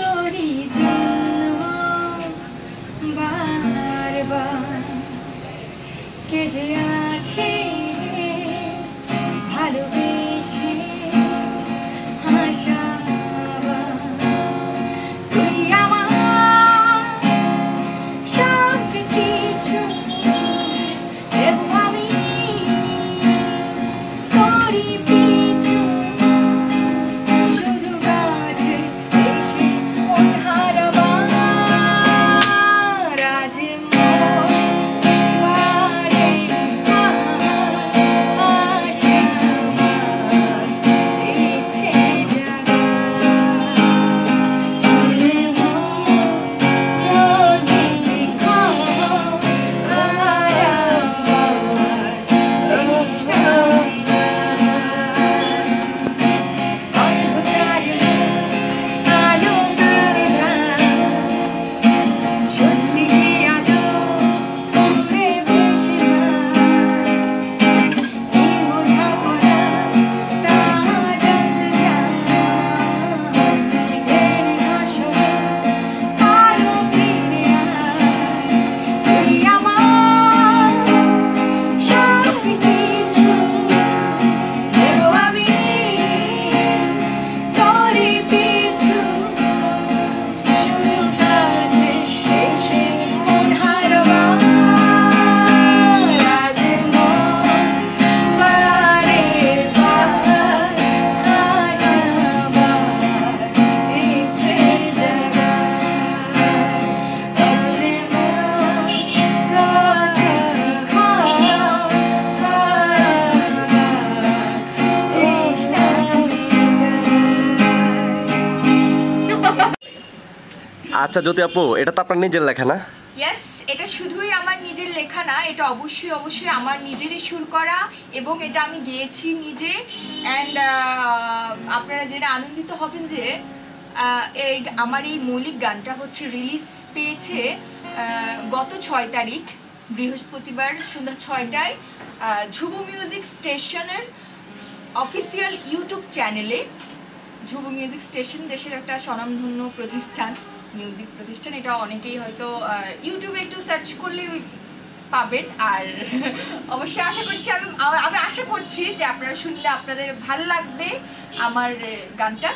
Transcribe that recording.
তোরই জন্য বারবার কে যে আছে ভালোবেসে হাসা তুই আমার সব কিছু এবং আমি তোরই পিছু শুধু কাছে এসে মন হারাবার আজ আচ্ছা জ্যোতি আপু, এটা তো আপনার নিজের লেখা না? ইয়েস, এটা শুধুই আমার নিজের লেখা না, এটা অবশ্যই অবশ্যই আমার নিজেরই সুর করা এবং এটা আমি গেয়েছি নিজে। অ্যান্ড আপনারা যেটা আনন্দিত হবেন যে আমার এই মৌলিক গানটা হচ্ছে রিলিজ পেয়েছে গত 6 তারিখ বৃহস্পতিবার সন্ধ্যা 6টায় ঝুবু মিউজিক স্টেশনের অফিসিয়াল ইউটিউব চ্যানেলে। ঝুবু মিউজিক স্টেশন দেশের একটা স্বনামধন্য প্রতিষ্ঠান, মিউজিক প্রতিষ্ঠান। এটা অনেকেই হয়তো ইউটিউবে একটু সার্চ করলে পাবেন। আর অবশ্যই আশা করছি আমি আশা করছি যে আপনারা শুনলে আপনাদের ভালো লাগবে আমার গানটা।